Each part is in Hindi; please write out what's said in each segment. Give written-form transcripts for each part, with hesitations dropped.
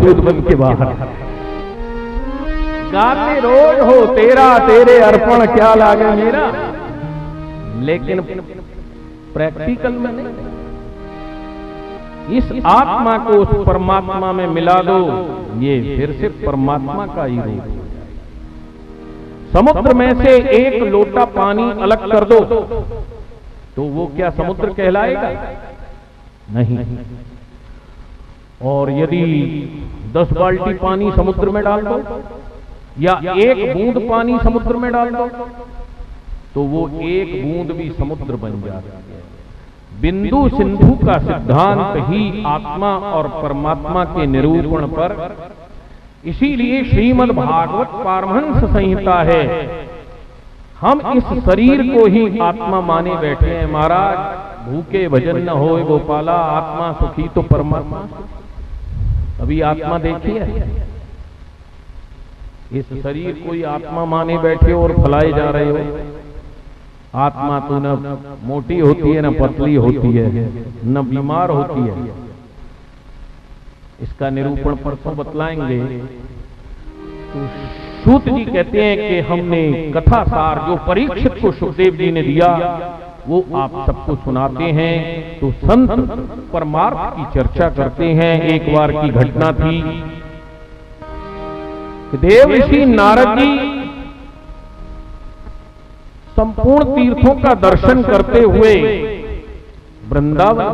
जमदूत बन के बाहर। गाते रोज हो तेरा, तेरे अर्पण क्या लागे मेरा, लेकिन प्रैक्टिकल में नहीं। इस आत्मा को उस परमात्मा में मिला दो, ये फिर से परमात्मा का ही रूप है। समुद्र में से एक लोटा पानी अलग कर दो तो वो क्या समुद्र कहलाएगा? नहीं। और यदि 10 बाल्टी पानी समुद्र में डाल दो या एक बूंद पानी समुद्र में डाल दो तो वो एक बूंद भी समुद्र बन जाता है। बिंदु सिंधु का सिद्धांत ही आत्मा और परमात्मा के निरूपण पर, इसीलिए श्रीमद् भागवत पारमहंस संहिता है। हम इस शरीर को ही आत्मा माने बैठे हैं। महाराज भूखे भजन न होए गोपाला, आत्मा सुखी तो परमात्मा। अभी आत्मा देखिए, इस शरीर को ही आत्मा माने बैठे और फैलाए जा रहे हो। आत्मा तो न मोटी होती है, न पतली होती है, न बीमार होती है। इसका निरूपण परसों बतलाएंगे। तो सूत जी कहते हैं कि हमने कथा सार जो परीक्षित को सुखदेव जी ने दिया वो आप सबको सुनाते हैं। तो संत परमार्थ की चर्चा करते हैं। एक बार की घटना थी कि देव ऋषि नारद जी संपूर्ण तीर्थों का दर्शन करते हुए वृंदावन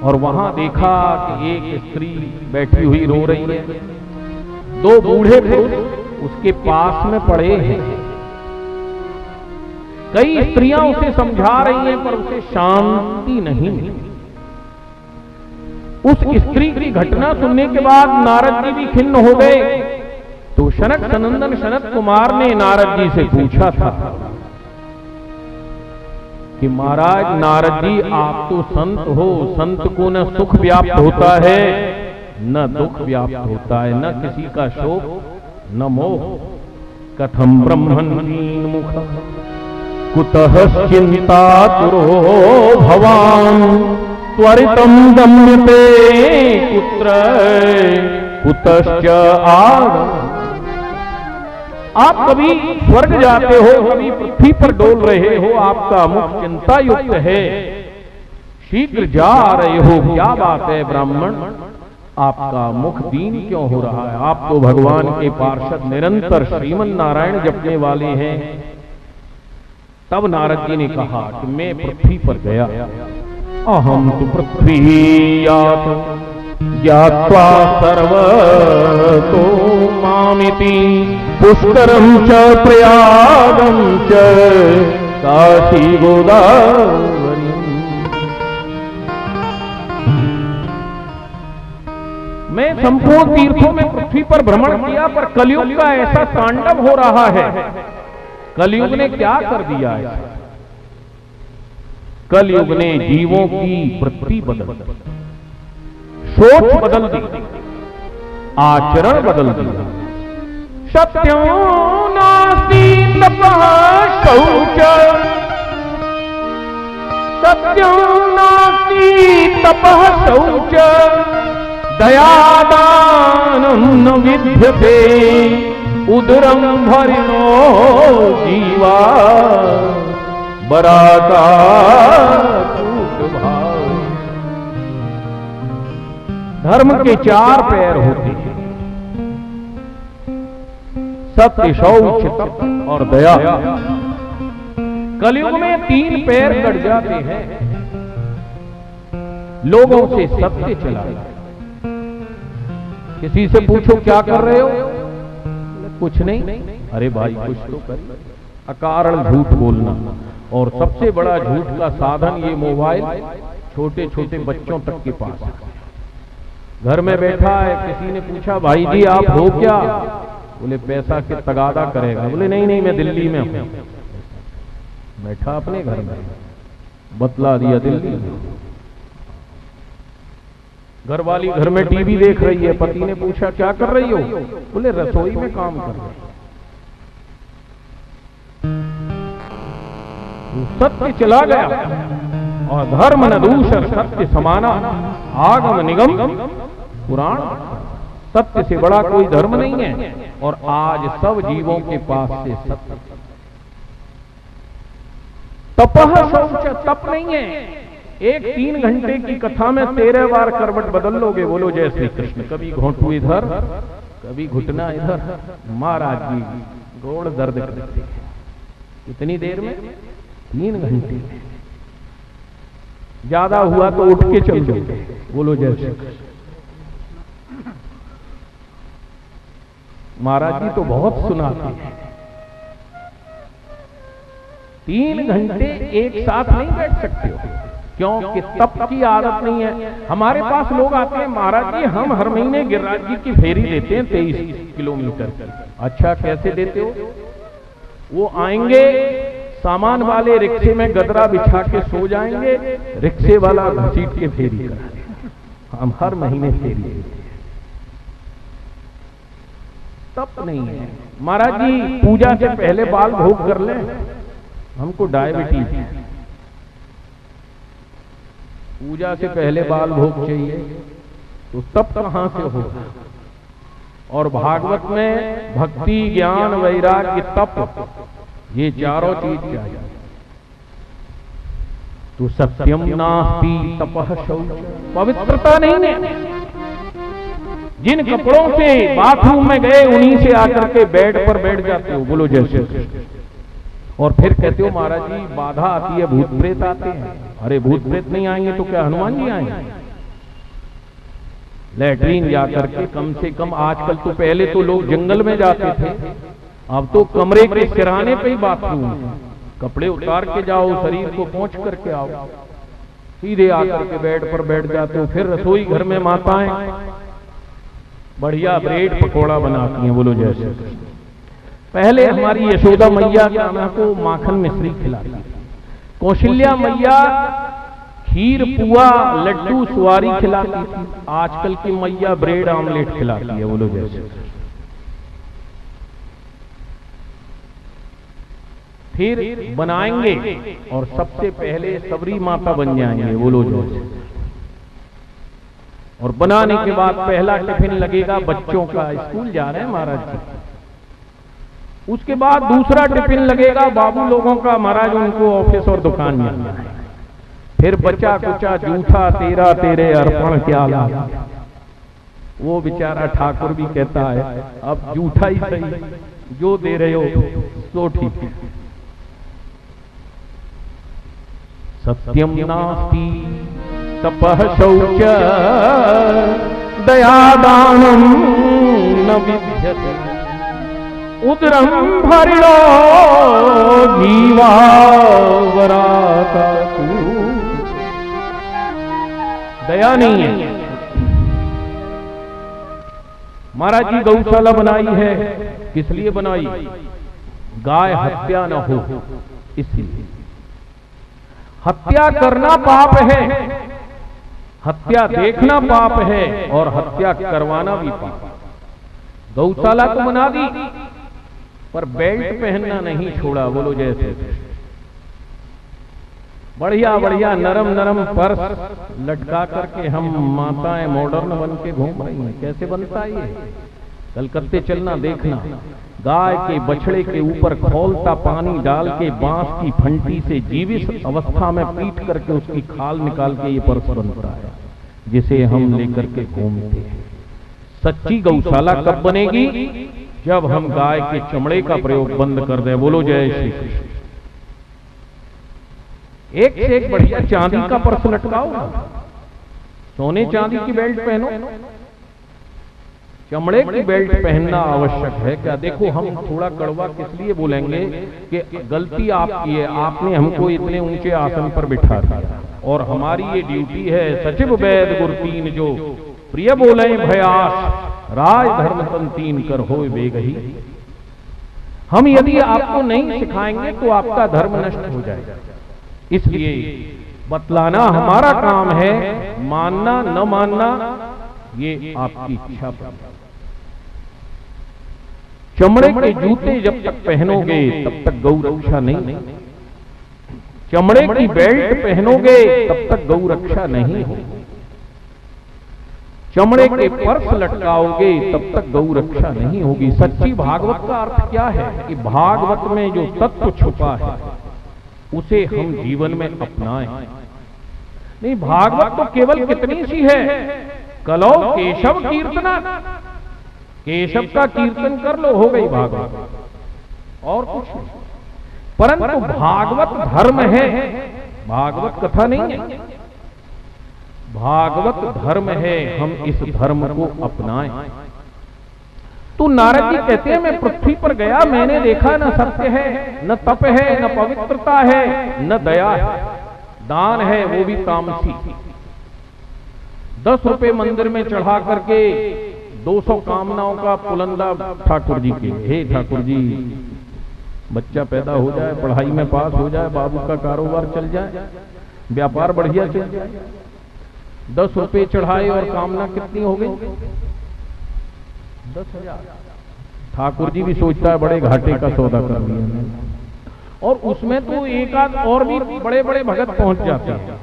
और वहां देखा कि एक स्त्री बैठी हुई रो रही है। 2 बूढ़े पुरुष उसके पास में पड़े हैं। कई स्त्रियां उसे समझा रही हैं पर उसे शांति नहीं मिली। उस स्त्री की घटना सुनने के बाद नारद जी भी खिन्न हो गए। तो शनक सनंदन शनक कुमार ने नारद जी से पूछा था कि महाराज नारद जी आप तो संत हो, संत को न सुख व्याप्त होता है न दुख व्याप्त होता है, न किसी का शोक न मोह। कथम ब्रह्मन् मुख कुतः चिंतातुरो भवान त्वरितम गम्यते कुत्र कुतश्च आगम। आप कभी स्वर्ग जाते हो, कभी पृथ्वी पर डोल रहे हो, आपका मुख चिंता युक्त है, शीघ्र जा रहे हो, क्या बात है ब्राह्मण, आपका मुख दीन क्यों हो रहा है? आप तो भगवान के पार्षद निरंतर श्रीमन नारायण जपने वाले हैं। तब नारद जी ने कहा कि मैं पृथ्वी पर गया। अहम तु पृथ्वी ज्ञात्वा सर्वतो मामिति पुष्करम च प्रयागम च काशी गोदावरी। मैं संपूर्ण तीर्थों में पृथ्वी पर भ्रमण किया पर कलयुग का ऐसा तांडव हो रहा है। कलयुग ने क्या कर दिया है? कलयुग ने जीवों की वृत्ति बदल दी, सोच बदल दी, आचरण बदल दिया। सत्यो नास्ति तपः शौच, सत्यो नास्ति तपः शौच, दयादानं न विद्यते, उदरं भरिणो जीवा बराता टूट भाव। धर्म के 4 पैर होते हैं, सत्य, शौच, तप और दया। कलयुग में 3 पैर कट जाते हैं। लोगों से सत्य चला जाए। किसी से पूछो क्या कर रहे हो, कुछ नहीं। अरे भाई कुछ तो कर। अकारण झूठ बोलना, और सबसे बड़ा झूठ का साधन ये मोबाइल छोटे छोटे बच्चों तक के पास है। घर में बैठा है, किसी ने पूछा भाई जी आप हो क्या? बोले पैसा के तगादा करेगा। बोले नहीं नहीं मैं दिल्ली में हूं। बैठा अपने घर में, बतला दिया दिल्ली में। घर वाली घर में टीवी देख रही है, पति ने पूछा क्या कर रही हो? बोले रसोई में काम कर रही। सत्य चला गया और धर्म न दूषर सत्य समाना, आगम निगम पुराण। सत्य से बड़ा कोई धर्म नहीं है, और आज सब जीवों के पास से सत्य। तपह शौच, तप नहीं है। एक 3 घंटे की कथा में 13 बार करवट बदल लोगे। बोलो जय श्री कृष्ण। कभी घोंटू इधर, कभी घुटना इधर। महाराज जी गोड़ दर्द करते हैं। कितनी देर में? 3 घंटे में। ज्यादा हुआ तो उठ के चल जाओगे। बोलो जय श्री कृष्ण। महाराज जी तो बहुत सुनाते हैं। 3 घंटे एक साथ नहीं बैठ सकते हो, क्योंकि तप की आदत नहीं है। हमारे पास लोग आते हैं, महाराज जी हम हर महीने गिरिराज जी की फेरी देते हैं 23 किलोमीटर की। अच्छा, कैसे देते हो? वो आएंगे, सामान वाले रिक्शे में गदरा बिछा के सो जाएंगे, रिक्शे वाला घसीट के फेरी कराएगा। हम हर महीने फेरी देते हैं। तप नहीं है। महाराज जी पूजा से पहले बाल भोग कर लें, हमको डायबिटीज है। पूजा से पहले बाल भोग चाहिए, तो तप कहां से होगा? और भागवत में भक्ति, ज्ञान, वैराग्य, तप, ये चारों चीज चाहिए। तो सत्यम नास्ति तपः शौच, पवित्रता नहीं है। जिन कपड़ों से बाथरूम में गए उन्हीं से आकर के बेड पर बैठ जाते हो। बोलो जय श्री कृष्ण। और फिर कहते हो महाराज जी बाधा आती है, भूत प्रेत आते हैं। अरे भूत प्रेत नहीं आएंगे तो क्या हनुमान जी आएंगे? लैट्रीन जाकर के कम से कम, आजकल तो, पहले तो लोग जंगल में जाते थे, अब तो कमरे के सिराने पे ही बाथरूम। कपड़े उतार के जाओ, शरीर को पोंछ करके आओ, सीधे आकर के बेड पर बैठ जाते हो। फिर रसोई घर में माताएं बढ़िया ब्रेड पकौड़ा बनाती हैं। बोलो जय श्री कृष्ण। पहले हमारी यशोदा मैया कान्हा को माखन मिश्री खिलाती थी। कौशल्या मैया खीर, पुआ, लड्डू, सुवारी खिलाती थी। आजकल की मैया ब्रेड आमलेट खिलाती है। बोलो जय श्री कृष्ण। फिर बनाएंगे और सबसे पहले सबरी माता बन जाएंगे। बोलो जय श्री कृष्ण। और बनाने के बाद पहला टिफिन लगेगा बच्चों का, स्कूल जा रहे हैं महाराज जी। उसके बाद दूसरा टिफिन लगेगा बाबू लोगों का, महाराज उनको ऑफिस और दुकान जाना है। फिर बचा कुचा जूठा तेरा तेरे अर्पण क्या लागा। वो बेचारा ठाकुर भी कहता है अब जूठा ही सही, जो दे रहे हो तो ठीक है। सत्यम नास्ति तपः शौच दयादानं न विद्यते उदरं भरिणो जीवावराता। दया नहीं है। महाराज जी गौशाला बनाई है, किस लिए बनाई? गाय हत्या न हो, इसलिए। हत्या करना पाप है, हत्या देखना पाप है, और हत्या करवाना भी पाप है। गौशाला तो बना दी, पर बेल्ट पहनना नहीं छोड़ा। बोलो जय श्री कृष्ण। बढ़िया बढ़िया नरम नरम पर्स लटका करके हम माताएं मॉडर्न बन के घूम रही हैं। कैसे बनता है ये? कलकत्ते चलना देखना, गाय के बछड़े के ऊपर खौलता पानी डाल के बांस की फंटी से जीवित अवस्था में पीट करके उसकी खाल निकाल के ये पर्स बनता है, जिसे हम लेकर के घूमते हैं। सच्ची गौशाला कब बनेगी? जब हम गाय के चमड़े का प्रयोग बंद कर दें। बोलो जय श्री कृष्ण। एक से एक बढ़िया चांदी का पर्स लटकाओ, सोने चांदी की बेल्ट पहनो, चमड़े की बेल्ट पहनना आवश्यक है। क्या देखो, हम थोड़ा कड़वा किस लिए बोलेंगे कि गलती आपकी है, आपने हमको इतने ऊंचे आसन पर बिठा दिया, और हमारी ये ड्यूटी है सचिव वैद गुर तीन जो प्रिय बोले भयास राज धर्म तन तीन कर होए बेगही। हम यदि आपको नहीं सिखाएंगे तो आपका धर्म नष्ट हो जाएगा। इसलिए बतलाना हमारा काम है, मानना न मानना ये आपकी इच्छा पर। चमड़े के जूते जब तक पहनोगे तब तक गौ रक्षा नहीं, चमड़े की बेल्ट पहनोगे तब तक गौ रक्षा नहीं हो। चमड़े के पर्स लटकाओगे तब तक गौ रक्षा नहीं होगी। सच्ची भागवत का अर्थ क्या है कि भागवत में जो तत्व छुपा है उसे हम जीवन में अपनाएं। नहीं, भागवत तो केवल कितनी सी है, कलो केशव कीर्तना, केशव का कीर्तन कर लो, हो गई भागवत, और कुछ नहीं। परंतु भागवत धर्म है, भागवत कथा नहीं है, भागवत धर्म है। हम इस धर्म को अपनाएं। तो नारद जी कहते हैं मैं पृथ्वी पर गया, मैंने देखा न सत्य है, न तप है, न पवित्रता है, न दया है, दान है वो भी तामसी। 10 रुपए मंदिर में चढ़ा करके 200 कामनाओं का पुलंदा ठाकुर जी के, हे ठाकुर जी बच्चा पैदा हो जाए, पढ़ाई में पास हो जाए, बाबू का कारोबार चल जाए, व्यापार बढ़िया चल जाए। 10 रुपए चढ़ाए और कामना कितनी हो गई? 10,000। ठाकुर जी भी सोचता है बड़े घाटे का सौदा कर लिया, और उसमें तो एक आध और भी बड़े बड़े भगत पहुंच जाते हैं।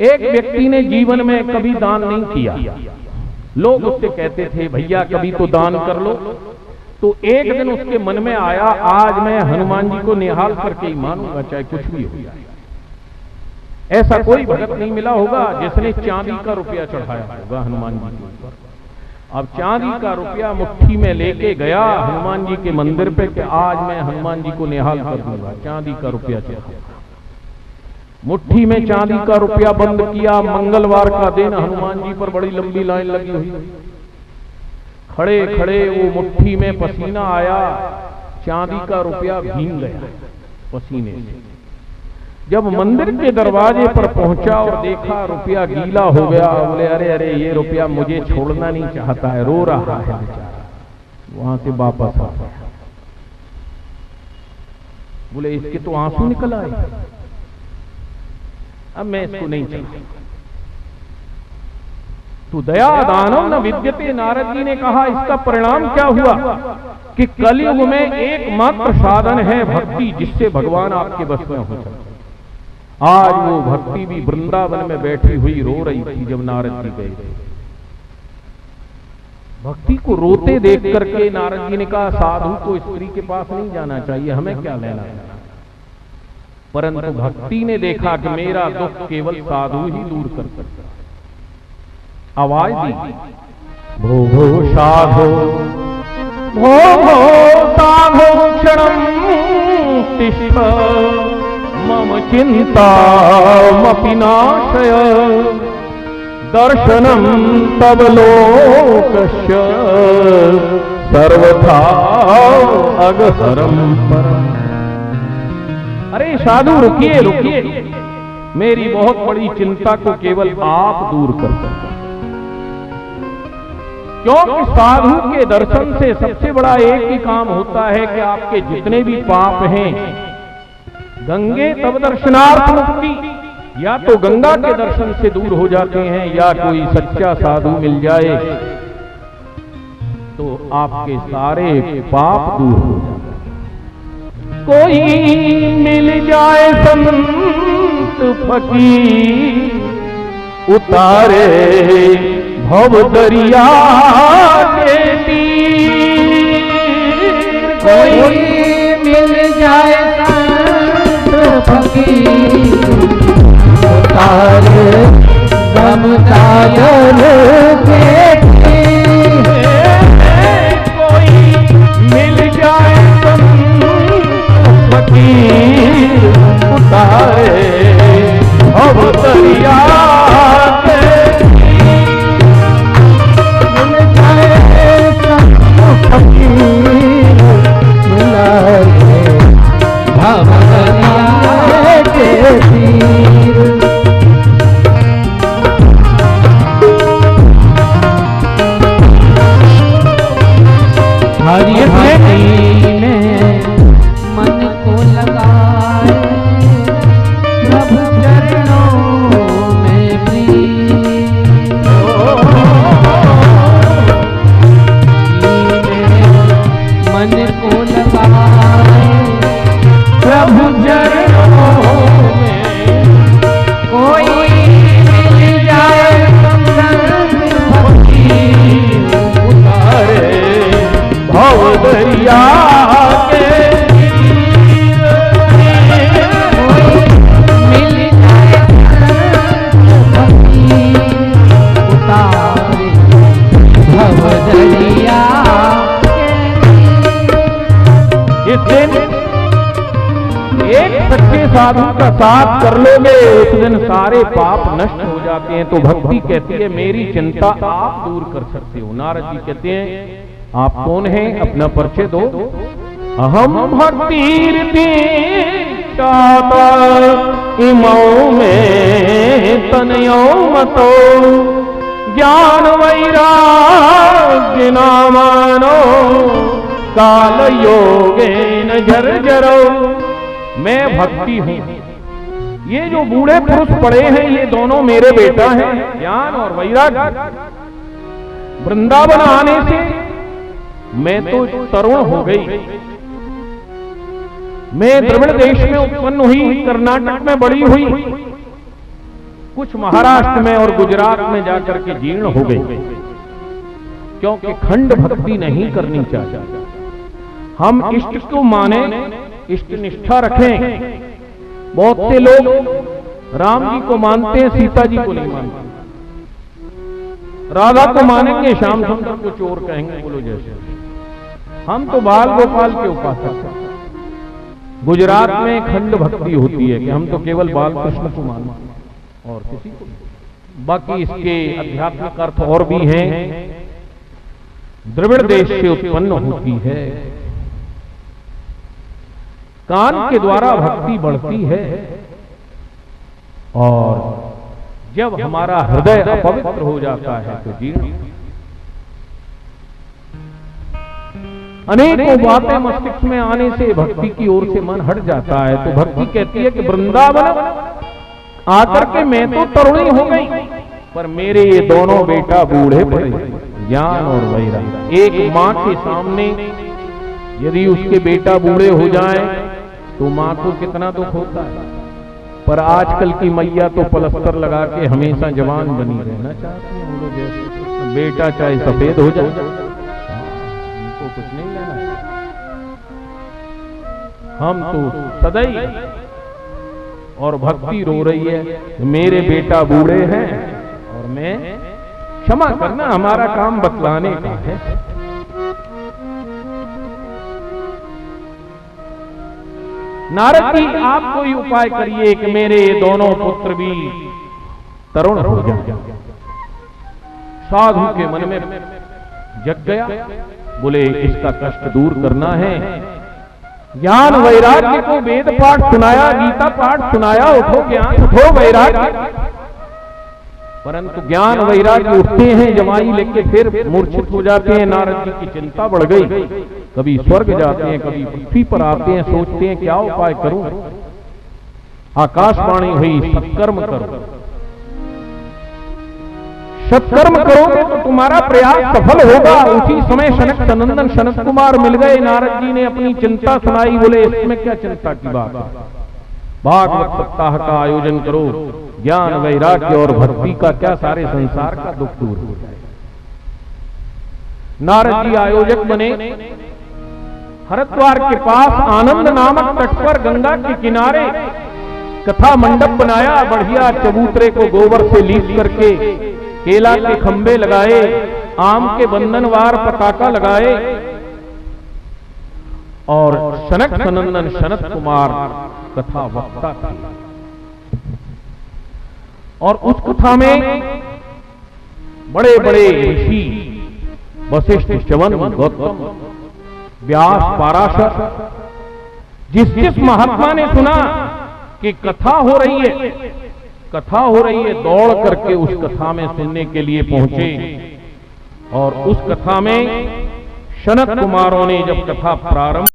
एक व्यक्ति ने जीवन में कभी दान नहीं किया, लोग उससे कहते थे भैया कभी तो दान कर लो। तो एक दिन उसके मन में आया आज मैं हनुमान जी को निहाल करके ही मानूंगा, चाहे कुछ भी हो जाए। ऐसा कोई भगत नहीं मिला होगा जिसने चांदी का रुपया चढ़ाया होगा हनुमान जी के ऊपर। अब चांदी का रुपया मुट्ठी में लेके गया हनुमान जी के मंदिर पे कि आज मैं हनुमान जी को निहाल कर दूंगा, चांदी का रुपया चढ़ाया। मुट्ठी में चांदी का रुपया बंद किया। मंगलवार का दिन हनुमान जी पर बड़ी लंबी लाइन लगी हुई, खड़े खड़े वो मुट्ठी में पसीना आया, चांदी का रुपया भीग गया पसीने से। जब मंदिर के दरवाजे पर पहुंचा और देखा रुपया गीला हो गया, बोले अरे अरे ये रुपया मुझे छोड़ना नहीं चाहता है, रो रहा है बेचारा। वहां से वापस आ गया, बोले इसके तो आंसू निकल आए, अब मैं इसको नहीं चाहता। तो दया दानव न विद्यते, नारद जी ने कहा इसका परिणाम क्या हुआ कि कलयुग में एकमात्र साधन है भक्ति, जिससे भगवान आपके बस में हो सकते। आज वो भक्ति भी वृंदावन में बैठी हुई रो रही थी जब नारद जी गए थे। भक्ति को रोते देख करके नारद जी ने कहा साधु को स्त्री के पास नहीं जाना चाहिए, हमें क्या लेना है। परंतु भक्ति ने देखा कि मेरा दुख केवल साधु ही दूर कर सकता। आवाज दी, भो भो साधो, भो भो साधो क्षणं तिष्ठ, मम चिंतामपि नाशय, दर्शनं तव लोकस्य सर्वथा अगहरं परम्। अरे साधु रुकिए रुकिए, मेरी बहुत बड़ी चिंता को केवल आप दूर कर सकते हैं। क्योंकि साधु के दर्शन से सबसे बड़ा एक ही काम होता है कि आपके जितने भी पाप हैं, गंगे तब दर्शनार्थ मुक्ति, या तो गंगा के दर्शन से दूर हो जाते हैं या कोई सच्चा साधु मिल जाए तो आपके सारे पाप दूर हो जाते हैं। कोई मिल जाए संत फकीर, उतारे भव दरिया के तीर। कोई मिल जाए संत फकीर, उतारे भव दरिया के तीर। कोई मिल जाए संत फकीर, उतारे भव दरिया के साधु का साथ कर लोगे उस दिन सारे पाप नष्ट हो जाते हैं। तो भक्ति कहती है मेरी चिंता आप दूर कर सकते हो। नारद जी कहते हैं आप कौन हैं, अपना परिचय दो। अहम भक्ति इमौ में तनयो मतो ज्ञान वैराग्य नामानो काल योगेन जर्जरो। मैं भक्ति हूं। ये जो बूढ़े पुरुष पड़े हैं ये दोनों मेरे बेटा हैं, ज्ञान और वैराग्य। वृंदावन आने से मैं तो तरुण हो गई। मैं द्रविड़ देश में उत्पन्न हुई, कर्नाटक में बड़ी हुई, कुछ महाराष्ट्र में और गुजरात में जाकर के जीर्ण हो गई, क्योंकि खंड भक्ति नहीं करनी चाहिए। हम इष्ट को माने, इष्ट निष्ठा रखें। बहुत से लोग राम जी को मानते हैं, सीता जी को नहीं मानते। राधा को मानेंगे, श्याम सुंदर को चोर कहेंगे, बोलो जैसे। हम तो बाल गोपाल के उपासक हैं। गुजरात में खंड भक्ति होती है कि हम तो केवल बाल कृष्ण को मानते हैं और किसी को नहीं। बाकी इसके आध्यात्मिक अर्थ और भी हैं। द्रविड़ देश से उत्पन्न होती है, कान के द्वारा भक्ति बढ़ती है, और जब हमारा हृदय अपवित्र हो जाता है तो जीर्ण। अनेकों बातें मस्तिष्क में आने से भक्ति की ओर से मन हट जाता है। तो भक्ति कहती है कि वृंदावन आकर के मैं तो तरुणी हो गई, पर मेरे ये दोनों बेटा बूढ़े पड़े, ज्ञान और वैराग्य। एक मां के सामने यदि उसके बेटा बूढ़े हो जाएं तो मां को कितना दुख होता है, पर आजकल की मैया तो पलस्तर लगा के हमेशा जवान बनी रहना चाहती है। हम लोग जैसे बेटा चाहे सफेद हो जाए, उनको कुछ नहीं लेना। हम तो सदैव, और भक्ति रो रही है मेरे बेटा बूढ़े हैं और मैं, क्षमा करना हमारा काम बतलाने का है। नारद जी आप कोई उपाय करिए कि मेरे दोनों पुत्र भी तरुण हो जाए। साधु के मन में जग गया, बोले इसका कष्ट दूर करना है। ज्ञान वैराग्य को वेद पाठ सुनाया, गीता पाठ सुनाया, उठो ज्ञान उठो वैराग्य। परंतु ज्ञान वैराग्य उठते हैं, जमाई लेके फिर मूर्छित हो जाते हैं। नारद जी की चिंता बढ़ गई, कभी स्वर्ग जाते हैं, कभी पृथ्वी पर आते हैं, सोचते हैं क्या उपाय करूं। आकाशवाणी हुई सत्कर्म करो। सत्कर्म करोगे तो तुम्हारा प्रयास सफल होगा। उसी समय सनक सनंदन सनत कुमार मिल गए। नारद जी ने अपनी चिंता सुनाई, बोले इसमें क्या चिंता की बात है, भागवत सप्ताह का आयोजन करो, ज्ञान वैराग्य और भक्ति का क्या सारे संसार का दुख दूर हो जाए। नारद जी आयोजक बने। हरिद्वार के पास आनंद नामक तट पर गंगा के किनारे कथा मंडप बनाया। बढ़िया चबूतरे को गोबर से लीप करके केला के खंबे लगाए, आम के बंधनवार पताका लगाए, और सनक सनंदन सनत कुमार कथा वक्ता थे। और उस कथा में बड़े बड़े ऋषि वशिष्ठ, च्यवन, गौतम, व्यास, पाराशर, जिस महात्मा ने सुना कि कथा हो रही है, दौड़ करके उस कथा में सुनने के लिए पहुंचे। और उस कथा में सनत कुमारों ने जब कथा प्रारंभ